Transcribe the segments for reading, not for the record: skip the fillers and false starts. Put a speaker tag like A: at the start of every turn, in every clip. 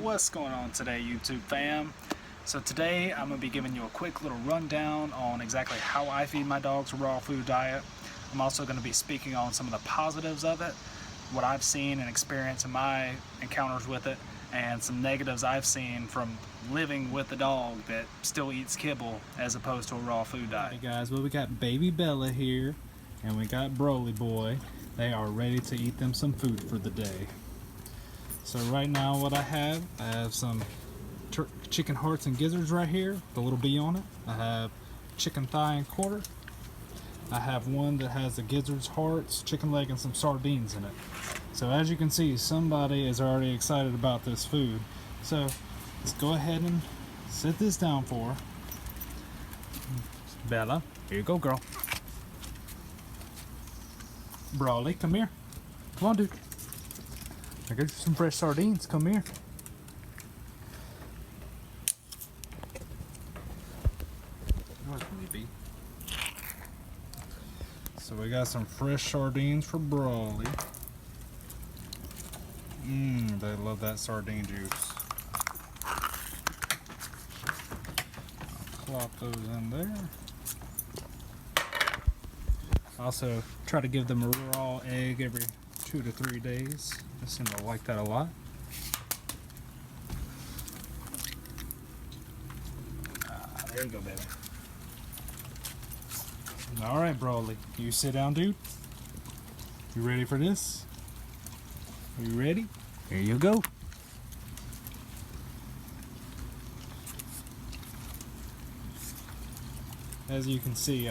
A: What's going on today, YouTube fam? So today I'm going to be giving you a quick little rundown on exactly how I feed my dogs a raw food diet. I'm also going to be speaking on some of the positives of it, what I've seen and experienced in my encounters with it, and some negatives I've seen from living with a dog that still eats kibble as opposed to a raw food diet.
B: Hey guys, well, we got baby Bella here and we got Broly boy. They are ready to eat them some food for the day. So right now what I have some chicken hearts and gizzards right here, the little bee on it. I have chicken thigh and quarter. I have one that has the gizzards, hearts, chicken leg, and some sardines in it. So as you can see, somebody is already excited about this food. So let's go ahead and sit this down for her. Bella, here you go, girl. Broly, come here. Come on, dude. I got you some fresh sardines. Come here. So we got some fresh sardines for Broly. They love that sardine juice. I'll plop those in there. Also, try to give them a raw egg every 2 to 3 days. They seem to like that a lot.
A: There you go, baby.
B: Alright, Broly. You sit down, dude. You ready for this? Are you ready? Here you go. As you can see,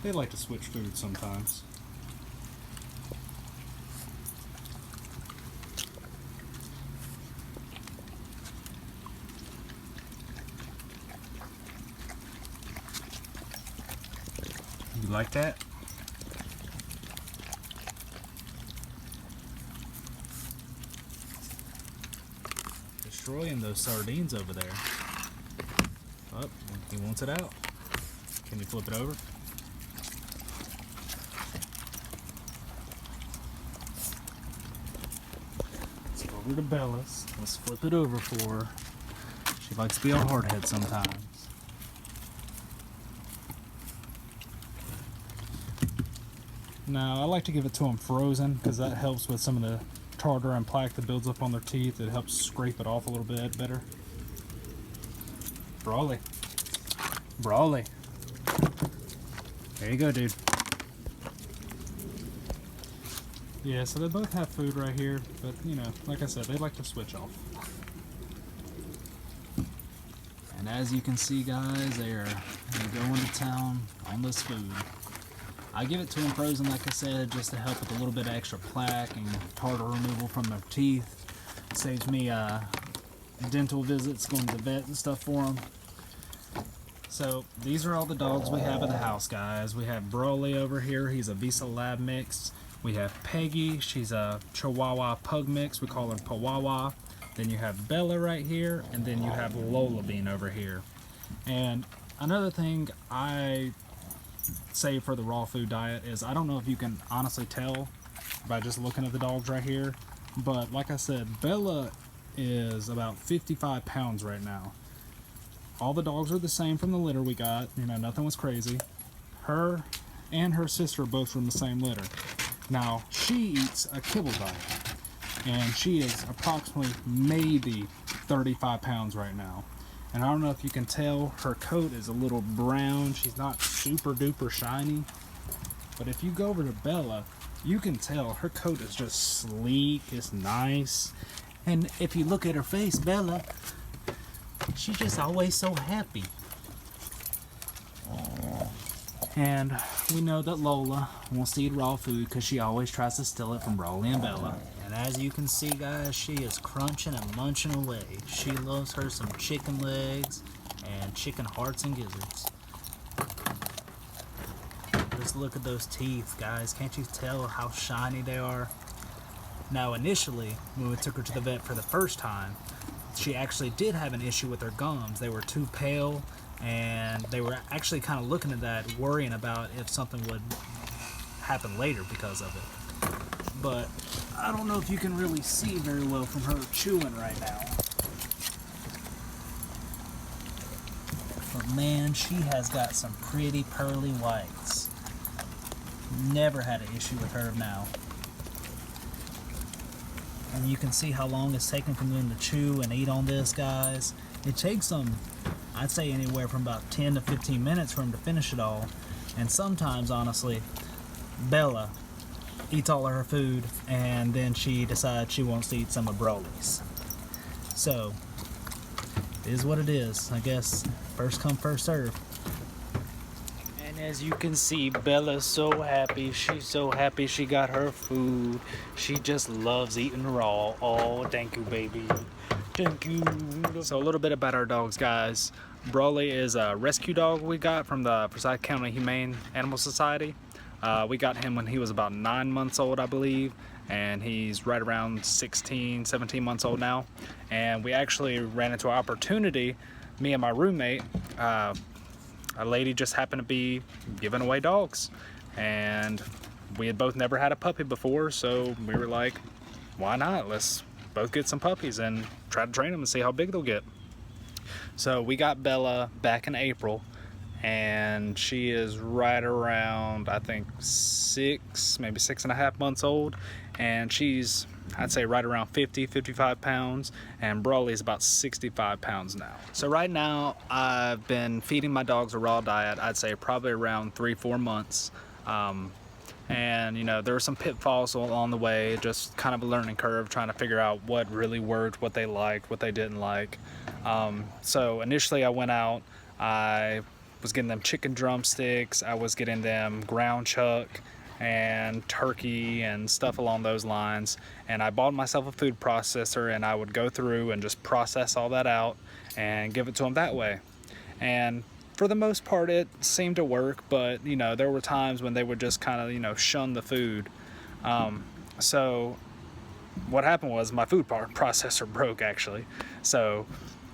B: they like to switch food sometimes. You like that? Destroying those sardines over there. Oh, he wants it out. Can you flip it over? Let's go over to Bella's. Let's flip it over for her. She likes to be a hardhead sometimes. Now, I like to give it to them frozen because that helps with some of the tartar and plaque that builds up on their teeth. It helps scrape it off a little bit better. Broly. Broly. There you go, dude. Yeah, so they both have food right here, but, you know, like I said, they like to switch off. And as you can see, guys, they're going to town on this food. I give it to them frozen, like I said, just to help with a little bit of extra plaque and tartar removal from their teeth. It saves me dental visits, going to the vet and stuff for them. So these are all the dogs we have at the house, guys. We have Broly over here. He's a vizsla lab mix. We have Peggy. She's a Chihuahua pug mix. We call her Pawawa. Then you have Bella right here, and then you have Lola Bean over here. And another thing I say for the raw food diet is I don't know if you can honestly tell by just looking at the dogs right here, but like I said, Bella is about 55 pounds right now. All the dogs are the same from the litter we got, you know, nothing was crazy. Her and her sister are both from the same litter. Now, she eats a kibble diet, and she is approximately maybe 35 pounds right now. And I don't know if you can tell, her coat is a little brown. She's not super duper shiny. But if you go over to Bella, you can tell her coat is just sleek, it's nice. And if you look at her face, Bella, she's just always so happy. And we know that Lola wants to eat raw food because she always tries to steal it from Broly and Bella. And as you can see, guys, she is crunching and munching away. She loves her some chicken legs and chicken hearts and gizzards. Just look at those teeth, guys. Can't you tell how shiny they are? Now, initially, when we took her to the vet for the first time, she actually did have an issue with her gums. They were too pale, and they were actually kind of looking at that, worrying about if something would happen later because of it. But I don't know if you can really see very well from her chewing right now. But man, she has got some pretty pearly whites. Never had an issue with her now. And you can see how long it's taken for them to chew and eat on this, guys. It takes them, I'd say, anywhere from about 10 to 15 minutes for them to finish it all. And sometimes, honestly, Bella eats all of her food and then she decides she wants to eat some of Brolys. So, it is what it is. I guess first come, first serve. And as you can see, Bella's so happy. She's so happy she got her food. She just loves eating raw. Oh, thank you, baby. Thank you. So a little bit about our dogs, guys. Broly is a rescue dog we got from the Forsyth County Humane Animal Society. We got him when he was about 9 months old, I believe, and he's right around 16, 17 months old now. And we actually ran into an opportunity, me and my roommate, a lady just happened to be giving away dogs, and we had both never had a puppy before, so we were like, why not? Let's both get some puppies and try to train them and see how big they'll get. So we got Bella back in April, and she is right around, I think, 6, maybe 6.5 months old, and she's, I'd say, right around 50, 55 pounds, and Broly's about 65 pounds now. So right now, I've been feeding my dogs a raw diet, I'd say probably around 3-4 months. And, you know, there were some pitfalls along the way, just kind of a learning curve, trying to figure out what really worked, what they liked, what they didn't like. So initially I went out, I was getting them chicken drumsticks, I was getting them ground chuck and turkey and stuff along those lines, and I bought myself a food processor, and I would go through and just process all that out and give it to them that way. And for the most part it seemed to work, but you know, there were times when they would just kind of, you know, shun the food. So what happened was my food processor broke, actually, so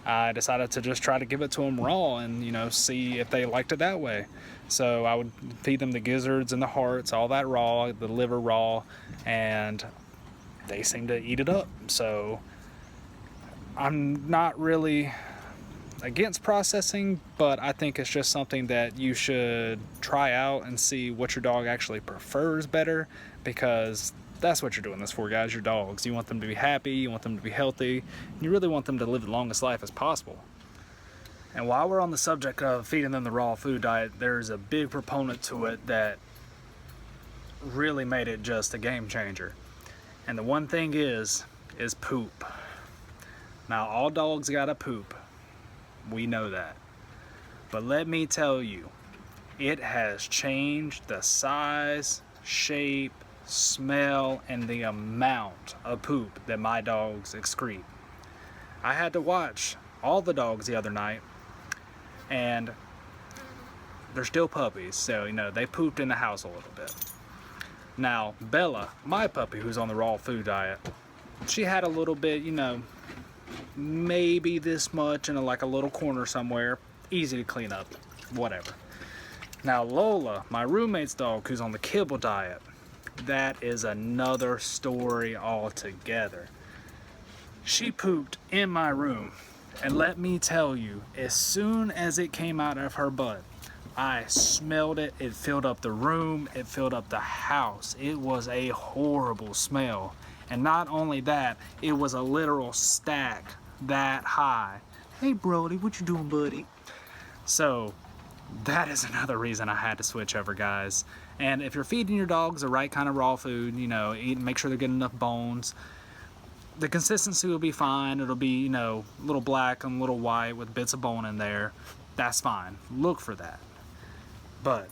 B: I decided to just try to give it to them raw and, you know, see if they liked it that way. So I would feed them the gizzards and the hearts, all that raw, the liver raw, and they seemed to eat it up. So I'm not really against processing, but I think it's just something that you should try out and see what your dog actually prefers better, because that's what you're doing this for, guys. Your dogs, you want them to be happy, you want them to be healthy, and you really want them to live the longest life as possible. And while we're on the subject of feeding them the raw food diet, there's a big proponent to it that really made it just a game changer. And the one thing is poop. Now, all dogs gotta poop. We know that. But let me tell you, it has changed the size, shape, smell, and the amount of poop that my dogs excrete. I had to watch all the dogs the other night, and they're still puppies, so, you know, they pooped in the house a little bit. Now, Bella, my puppy who's on the raw food diet, she had a little bit, you know, maybe this much in like a little corner somewhere, easy to clean up, whatever. Now Lola, my roommate's dog who's on the kibble diet, that is another story altogether. She pooped in my room, and let me tell you, as soon as it came out of her butt, I smelled it. It filled up the room, it filled up the house. It was a horrible smell. And not only that, it was a literal stack that high. Hey Brody, what you doing, buddy? So that is another reason I had to switch over, guys. And if you're feeding your dogs the right kind of raw food, you know, make sure they're getting enough bones, the consistency will be fine. It'll be, you know, a little black and a little white with bits of bone in there. That's fine. Look for that. But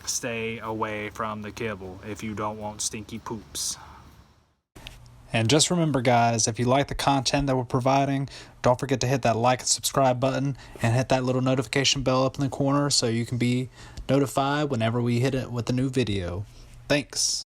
B: stay away from the kibble if you don't want stinky poops. And just remember, guys, if you like the content that we're providing, don't forget to hit that like and subscribe button and hit that little notification bell up in the corner so you can be notified whenever we hit it with a new video. Thanks.